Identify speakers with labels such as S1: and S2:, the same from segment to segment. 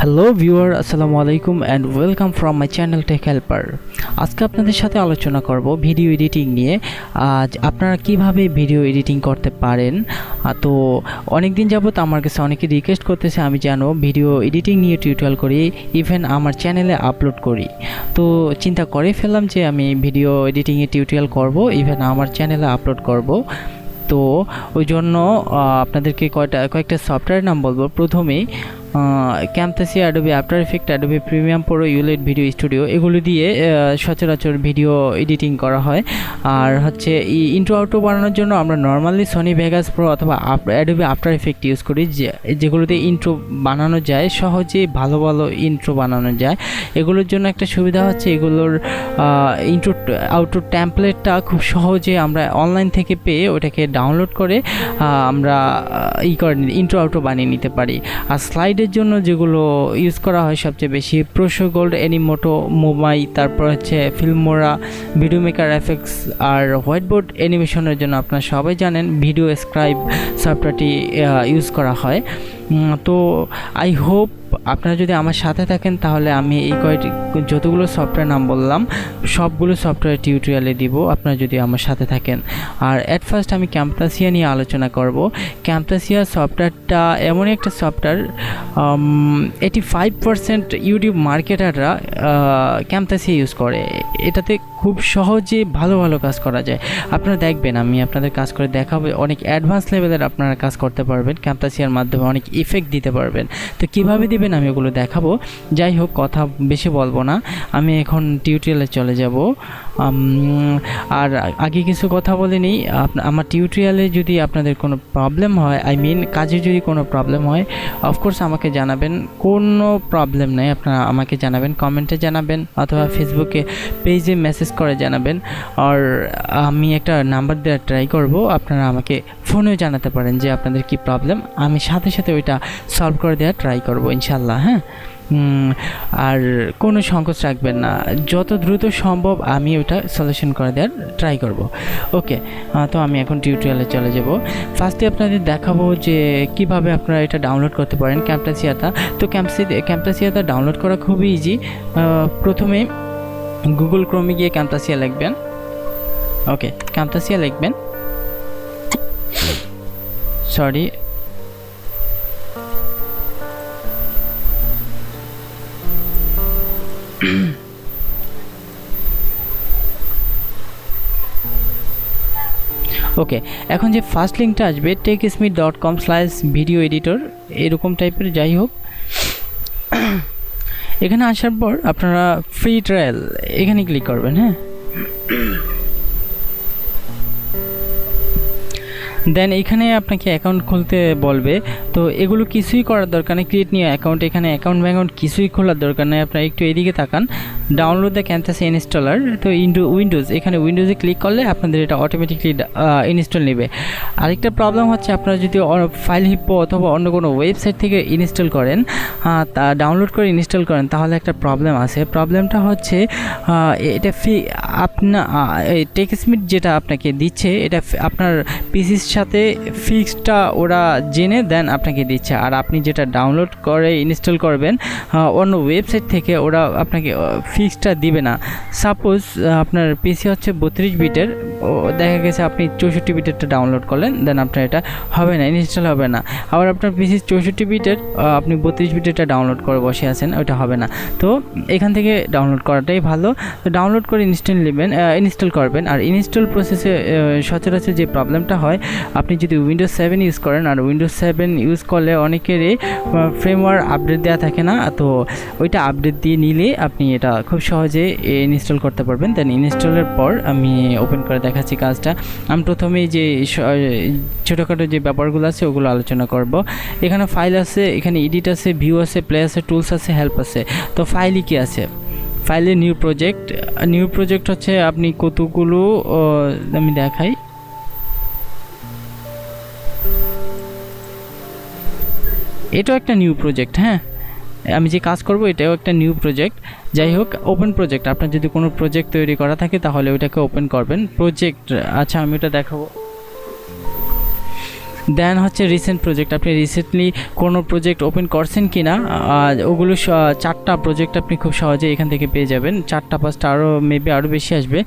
S1: Hello viewer, আসসালামু আলাইকুম and welcome from my channel tech helper. আজকে আপনাদের সাথে আলোচনা করব ভিডিও এডিটিং নিয়ে। আজ আপনারা কিভাবে ভিডিও এডিটিং করতে পারেন। তো অনেক দিন যাবত আমার কাছে অনেকে রিকোয়েস্ট করতেছে আমি যেন ভিডিও এডিটিং নিয়ে টিউটোরিয়াল করি, ইভেন আমার চ্যানেলে আপলোড করি। তো চিন্তা করে ফেললাম যে আমি ভিডিও এডিটিংয়ে টিউটোরিয়াল করব, ইভেন আমার চ্যানেলে আপলোড করব। তো ওই জন্য আপনাদেরকে কয়েকটা সফটওয়্যার নাম বলবো। প্রথমেই Camtasia, Adobe After Effect, Adobe premium pro, ইউলাইট ভিডিও স্টুডিও, এগুলো দিয়ে সচরাচর ভিডিও এডিটিং করা হয়। আর হচ্ছে ইন্ট্রো আউট্রো বানানোর জন্য আমরা নর্মালি সোনি ভেগাস প্রো অথবা অ্যাডোবি আফটার ইফেক্ট ইউজ করি, যেগুলোতে ইন্ট্রো বানানো যায়, সহজে ভালো ভালো ইন্ট্রো বানানো যায়। এগুলোর জন্য একটা সুবিধা হচ্ছে এগুলোর ইন্ট্রো আউট্রো টেমপ্লেটটা খুব সহজে আমরা অনলাইন থেকে পেয়ে ওটাকে ডাউনলোড করে আমরা ইন্ট্রো আউট্রো বানিয়ে নিতে পারি। আর স্লাইডের জন্য যেগুলো ইউজ করা হয় সবচেয়ে বেশি প্রোশো গোল্ড, অ্যানিমোটো, মোমাই, তারপর হচ্ছে ফিল্মোরা, ভিডিও মেকার এফেক্টস। আর হোয়াইটবোর্ড অ্যানিমেশনের জন্য আপনারা সবাই জানেন ভিডিও স্ক্রাইব সফটওয়্যারটি ইউজ করা হয়। তো আই হোপ আপনারা যদি আমার সাথে থাকেন তাহলে আমি এই যতগুলো সফটওয়্যার নাম বললাম সবগুলো সফটওয়্যার টিউটোরিয়ালে দিব, আপনারা যদি আমার সাথে থাকেন। আর অ্যাট ফার্স্ট আমি ক্যামতাসিয়া নিয়ে আলোচনা করব। ক্যামতাসিয়া সফটওয়্যারটা এমন একটা সফটওয়্যার, 85% ইউটিউব মার্কেটাররা ক্যামতাসিয়া ইউজ করে। এটাতে খুব সহজে ভালো ভালো কাজ করা যায়। আপনারা দেখবেন, আমি আপনাদের কাজ করে দেখাবো, অনেক অ্যাডভান্স লেভেলের আপনারা কাজ করতে পারবেন ক্যামতাসিয়ার মাধ্যমে, অনেক ইফেক্ট দিতে পারবেন। তো কীভাবে দিবেন আমি ওগুলো দেখাবো। যাই হোক, কথা বেশি বলবো না, আমি এখন টিউটোরিয়ালে চলে যাব। আর আগে কিছু কথা বলে নিই, আমার টিউটোরিয়ালে যদি আপনাদের কোনো প্রবলেম হয়, কাজে যদি কোনো প্রবলেম হয়, অফকোর্স আমাকে জানাবেন, কোনো প্রবলেম নেই, আপনারা আমাকে জানাবেন, কমেন্টে জানাবেন অথবা ফেসবুকে পেজে মেসেজ করে জানাবেন। আর আমি একটা নাম্বার দেওয়ার ট্রাই করব, আপনারা আমাকে ফোনেও জানাতে পারেন যে আপনাদের কি প্রবলেম, আমি সাথে সাথে ওইটা সলভ করে দেওয়ার ট্রাই করব ইনশাল্লাহ। হ্যাঁ, আর কোনো সংকোচ রাখবেন না, যত দ্রুত সম্ভব আমি ওটা সলিউশন করে দেওয়ার ট্রাই করব। ওকে, তো আমি এখন টিউটোরিয়ালে চলে যাব। ফার্স্টে আপনাদের দেখাবো যে কিভাবে আপনারা এটা ডাউনলোড করতে পারেন ক্যামতাসিয়াটা। তো ক্যামতাসিয়াটা ডাউনলোড করা খুবই ইজি। প্রথমে গুগল ক্রোমে গিয়ে ক্যামতাসিয়া লিখবেন। ওকে, ক্যামতাসিয়া লিখবেন, সরি ওকে, এখন যে ফার্স্ট লিঙ্কটা আসবে techsmith.com/video editor, এরকম টাইপের। যাই হোক, এখানে আসার পর আপনারা ফ্রি ট্রায়াল এখানে ক্লিক করবেন। হ্যাঁ, দেন এখানে আপনাকে অ্যাকাউন্ট খুলতে বলবে। তো এগুলো কিছুই করার দরকার নেই, ক্রিয়েট নিউ অ্যাকাউন্ট, এখানে অ্যাকাউন্ট কিছুই খোলার দরকার নেই। আপনারা একটু এদিকে তাকান, ডাউনলোড দ্য ক্যামতাসিয়া ইনস্টলার। তো উইন্ডোজ, এখানে উইন্ডোজে ক্লিক করলে আপনাদের এটা অটোমেটিকলি ইনস্টল নেবে। আরেকটা প্রবলেম হচ্ছে, আপনারা যদি ফাইল হিপ্পো অথবা অন্য কোনো ওয়েবসাইট থেকে ইনস্টল করেন, তা ডাউনলোড করে ইনস্টল করেন, তাহলে একটা প্রবলেম আছে। প্রবলেমটা হচ্ছে এটা টেকসমিথ যেটা আপনাকে দিচ্ছে, এটা আপনার পিসির সাথে ফিক্সডটা ওরা জেনে দেন আপনাকে দিচ্ছে। আর আপনি যেটা ডাউনলোড করে ইনস্টল করবেন অন্য ওয়েবসাইট থেকে, ওরা আপনাকে ফিক্সডটা দিবে না। সাপোজ আপনার পিসি হচ্ছে 32 বিটের, দেখা গেছে আপনি 64 বিটেরটা ডাউনলোড করলেন, দেন আপনার এটা হবে না, ইনস্টল হবে না। আবার আপনার পিসি 64 বিটের, আপনি 32 বিটেরটা ডাউনলোড করে বসে আছেন, ওইটা হবে না। তো এখান থেকে ডাউনলোড করাটাই ভালো। তো ডাউনলোড করে ইনস্টল করবেন। আর ইনস্টল প্রসেসে সচরাচর যে প্রবলেমটা হয়, আপনি যদি উইন্ডোজ 7 ইউজ করেন, আর উইন্ডোজ 7 ইউজ করলে অনেকেরই ফ্রেমওয়্যার আপডেট দেওয়া থাকে না, তো ওইটা আপডেট দিয়ে নিলে আপনি এটা খুব সহজে ইনস্টল করতে পারবেন। দেন ইনস্টলের পর আমি ওপেন করে দেখাচ্ছি কাজটা। আমি প্রথমেই যে ছোটোখাটো যে ব্যাপারগুলো আছে ওগুলো আলোচনা করব। এখানে ফাইল আছে, এখানে এডিট আছে, ভিউ আছে, প্লে আছে, টুলস আছে, হেল্প আছে। তো ফাইলই কি আছে, ফাইলে নিউ প্রজেক্ট হচ্ছে আপনি কতগুলো, আমি দেখাই, এটাও একটা নিউ প্রজেক্ট। হ্যাঁ, আমি যে কাজ করব এটাও একটা নিউ প্রজেক্ট। যাই হোক, ওপেন প্রজেক্ট, আপনার যদি কোনো প্রজেক্ট তৈরি করা থাকে তাহলে ওইটাকে ওপেন করবেন। প্রজেক্ট, আচ্ছা আমি ওটা দেখাবো। দেন হচ্ছে রিসেন্ট প্রজেক্ট, আপনি রিসেন্টলি কোনো প্রজেক্ট ওপেন করছেন কি না, ওগুলো 4টা প্রজেক্ট আপনি খুব সহজে এখান থেকে পেয়ে যাবেন, 4টা 5টা আরও মেবি আরও বেশি আসবে।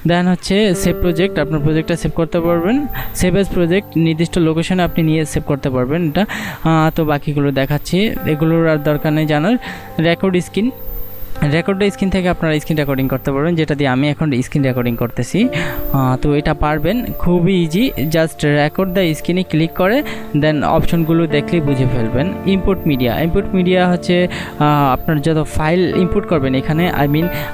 S1: দেন হচ্ছে সেভ প্রজেক্ট, আপনার প্রজেক্টটা সেভ করতে পারবেন, সেভ এজ প্রজেক্ট নির্দিষ্ট লোকেশনে আপনি নিয়ে সেভ করতে পারবেন এটা। তো বাকিগুলো দেখাচ্ছি, এগুলোর আর দরকার নেই জানার। রেকর্ড স্ক্রিন, স্ক্রিন থেকে আপনারা স্ক্রিন রেকর্ডিং করতে পারবেন, যেটা দিয়ে আমি এখন স্ক্রিন রেকর্ডিং করতেছি। তো এটা পারবেন, খুবই ইজি, জাস্ট রেকর্ড দ্য স্ক্রিনে ক্লিক করে দেন অপশনগুলো দেখলেই বুঝে ফেলবেন। ইম্পোর্ট মিডিয়া হচ্ছে আপনার যত ফাইল ইম্পোর্ট করবেন এখানে,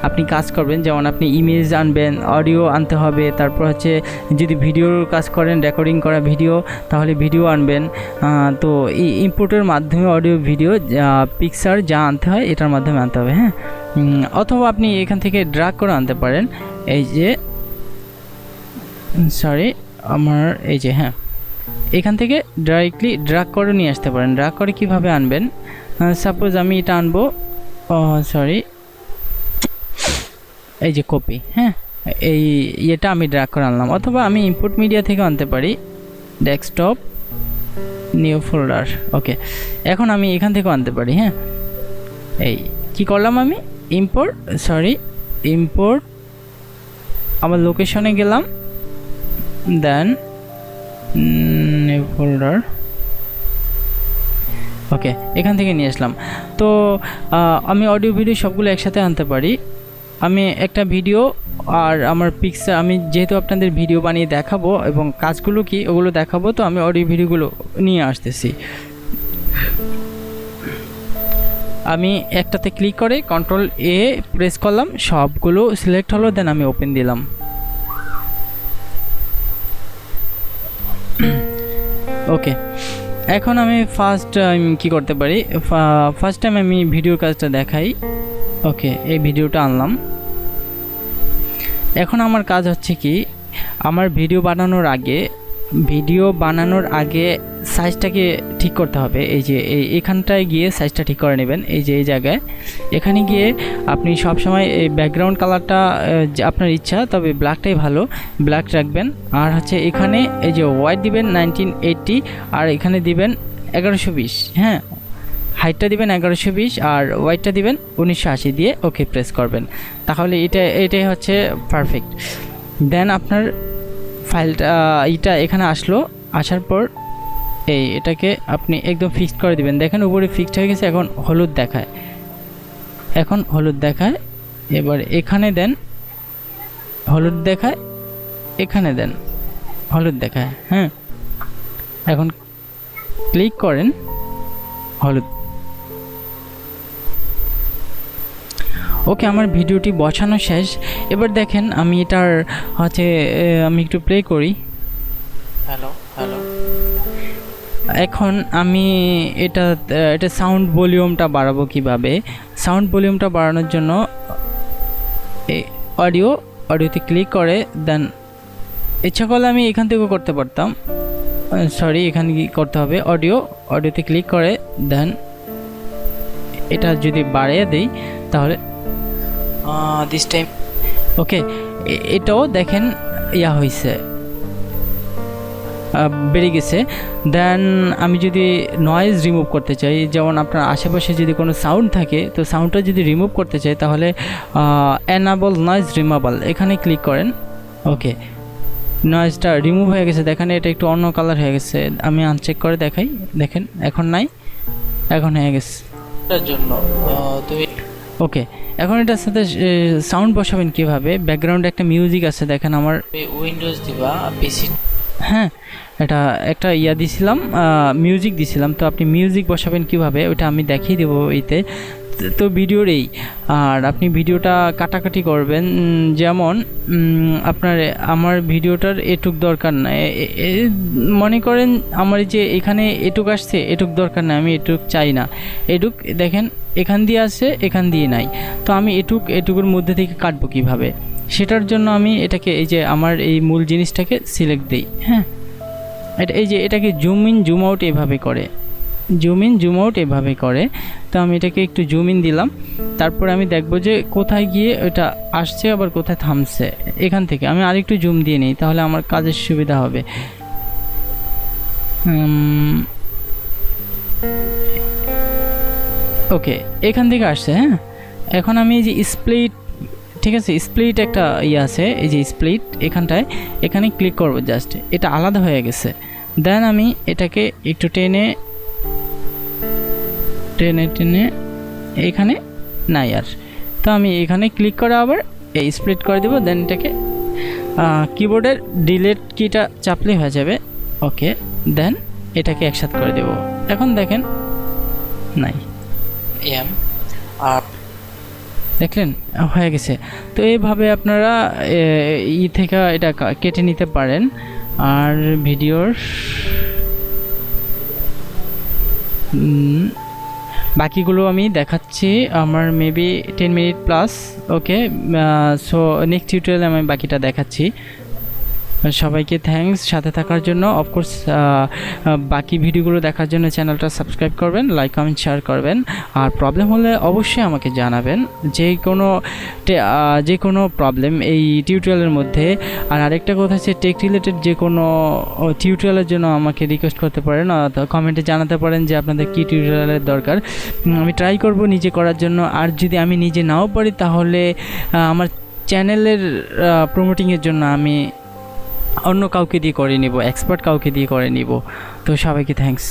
S1: আপনি কাজ করবেন, যেমন আপনি ইমেজ আনবেন, অডিও আনতে হবে, তারপর হচ্ছে যদি ভিডিওর কাজ করেন, রেকর্ডিং করা ভিডিও, তাহলে ভিডিও আনবেন। তো ইম্পোর্টের মাধ্যমে অডিও, ভিডিও, পিকচার যা আনতে হয় এটার মাধ্যমে আনতে হবে। হ্যাঁ, অথবা আপনি এখান থেকে ড্র্যাগ করে আনতে পারেন, এই যে হ্যাঁ, এখান থেকে ডাইরেক্টলি ড্র্যাগ করে নিয়ে আসতে পারেন। ড্র্যাগ করে কিভাবে আনবেন, সাপোজ আমি এটা আনবো, এই যে কপি, হ্যাঁ, এই এটা আমি ড্র্যাগ করে আনলাম, অথবা আমি ইম্পোর্ট মিডিয়া থেকে আনতে পারি, ডেস্কটপ, নিউ ফোল্ডার। ওকে, এখন আমি এখান থেকেও আনতে পারি। হ্যাঁ, এই কি করলাম আমি, ইম্পোর্ট আমার লোকেশনে গেলাম, দেন নিউ ফোল্ডার। ওকে, এখান থেকে নিয়ে আসলাম। তো আমি অডিও ভিডিও সবগুলো একসাথে আনতে পারি। আমি একটা ভিডিও আর আমার পিকচার, আমি যেহেতু আপনাদের ভিডিও বানিয়ে দেখাবো এবং কাজগুলো কি ওগুলো দেখাবো, তো আমি অডিও ভিডিওগুলো নিয়ে আসতেছি। আমি একটাতে ক্লিক করে কন্ট্রোল এ প্রেস করলাম, সবগুলো সিলেক্ট হলো, দেন আমি ওপেন দিলাম। ওকে, এখন আমি ফার্স্ট কি করতে পারি, ফার্স্ট টাইম আমি ভিডিওর কাজটা দেখাই। ওকে, এই ভিডিওটা আনলাম। এখন আমার কাজ হচ্ছে কি, আমার ভিডিও বানানোর আগে সাইজটাকে ঠিক করতে হবে। এই যে এখানটায় গিয়ে সাইজটা ঠিক করে নেবেন, এই যে এই জায়গায়, এখানে গিয়ে আপনি সবসময় এই ব্যাকগ্রাউন্ড কালারটা আপনার ইচ্ছা, তবে ব্ল্যাকটাই ভালো, ব্ল্যাক রাখবেন। আর হচ্ছে এখানে এই যে হোয়াইট দিবেন 1980, আর এখানে দিবেন 1120। হ্যাঁ, হাইটটা দিবেন 1120 আর হোয়াইটটা দিবেন 1980 দিয়ে ওকে প্রেস করবেন, তাহলে এটাই হচ্ছে পারফেক্ট। দেন আপনার ফাইলটা এখানে আসার পর এটাকে আপনি একদম ফিক্সড করে দিবেন। দেখেন উপরে ফিক্সড হয়ে গেছে, এখন হলুদ দেখায়, এবার এখানে দেন হলুদ দেখায়, এখানে দেন হলুদ দেখায়। হ্যাঁ, এখন ক্লিক করেন, হলুদ। ওকে, আমার ভিডিওটি বসানো শেষ। এবার দেখেন আমি এটার হচ্ছে আমি একটু প্লে করি। হ্যালো, এখন আমি এটা সাউন্ড ভলিউমটা বাড়াবো কিভাবে। সাউন্ড ভলিউমটা বাড়ানোর জন্য অডিওতে ক্লিক করে দেন, ইচ্ছা করলে আমি এখান থেকেও করতে পারতাম, এখানে কি করতে হবে, অডিওতে ক্লিক করে দেন এটা যদি বাড়িয়ে দেই তাহলে দিস টাইম ওকে, এটাও দেখেন হয়েছে, বেড়ে গেছে। দেন আমি যদি নয়েজ রিমুভ করতে চাই, যেমন আপনার আশেপাশে যদি কোনো সাউন্ড থাকে, তো সাউন্ডটা যদি রিমুভ করতে চাই তাহলে এনাবল নয়েজ রিমুভাল এখানে ক্লিক করেন। ওকে, নয়েজটা রিমুভ হয়ে গেছে, দেখেন এটা একটু অন্য কালার হয়ে গেছে। আমি আনচেক করে দেখাই, দেখেন এখন নাই, এখন হয়ে গেছে এটার জন্য তুমি। ওকে, এখন এটার সাথে সাউন্ড বসাবেন কিভাবে, ব্যাকগ্রাউন্ডে একটা মিউজিক আছে, দেখেন আমার উইন্ডোজ দিবা পিসি, হ্যাঁ, এটা একটা দিছিলাম, মিউজিক দিছিলাম, তো আপনি মিউজিক বসাবেন কিভাবে ওটা আমি দেখিয়ে দেবো এইতে। তো ভিডিওর আর আপনি ভিডিওটা কাটাকাটি করবেন, যেমন আমার ভিডিওটার এটুক দরকার না, মনে করেন আমার যে এখানে এটুক আসছে, এটুক দরকার না, আমি এটুক চাই না, এটুক দেখেন এখান দিয়ে আসছে, এখান দিয়ে নাই, তো আমি এটুকুর মধ্যে থেকে কাটবো কিভাবে, সেটার জন্য আমি এটাকে এই যে আমার এই মূল জিনিসটাকে সিলেক্ট দিই। হ্যাঁ, এটাকে জুম ইন জুম আউট এভাবে করে, তো আমি এটাকে একটু জুম ইন দিলাম, তারপর আমি দেখব যে কোথায় গিয়ে এটা আসছে আবার কোথায় থামছে। এখান থেকে আমি আরেকটু জুম দিয়ে নিই, তাহলে আমার কাজের সুবিধা হবে। ওকে, এখান থেকে আসছে। হ্যাঁ, এখন আমি এই যে স্প্লিট, ঠিক আছে, স্প্লিট একটা ইয়ে আছে, এই যে স্প্লিট এখানটায়, এখানে ক্লিক করব জাস্ট, এটা আলাদা হয়ে গেছে। দেন আমি এটাকে একটু টেনে টেনে টেনে এইখানে নাই আর, তো আমি এখানে ক্লিক করে আবার এই স্প্লিট করে দেবো। দেন এটাকে কিবোর্ডের ডিলিট কিটা চাপলেই হয়ে যাবে। ওকে, দেন এটাকে একসাথে করে দেব। এখন দেখেন নাই এম আর দেখলেন হয়ে গেছে। তো এইভাবে আপনারা থেকে এটা কেটে নিতে পারেন। আর ভিডিওর বাকিগুলো আমি দেখাচ্ছি, আমার মেবি 10 মিনিট প্লাস। ওকে, সো নেক্সট টিউটোরিয়ালে আমি বাকিটা দেখাচ্ছি। সবাইকে থ্যাঙ্কস সাথে থাকার জন্য। অফকোর্স বাকি ভিডিওগুলো দেখার জন্য চ্যানেলটা সাবস্ক্রাইব করবেন, লাইক কমেন্ট শেয়ার করবেন। আর প্রবলেম হলে অবশ্যই আমাকে জানাবেন, যে কোনো প্রবলেম এই টিউটোরিয়ালের মধ্যে। আর আরেকটা কথা হচ্ছে, টেক রিলেটেড যে কোনো টিউটোরিয়ালের জন্য আমাকে রিকোয়েস্ট করতে পারেন, কমেন্টে জানাতে পারেন যে আপনাদের কী টিউটোরিয়ালের দরকার। আমি ট্রাই করব নিজে করার জন্য। আর যদি আমি নিজে নাও পারি তাহলে আমার চ্যানেলের প্রমোটিংয়ের জন্য আমি অন্য কাউকে দিয়ে করে নিব, এক্সপার্ট কাউকে দিয়ে করে নিব। তো সবাইকে থ্যাঙ্কস।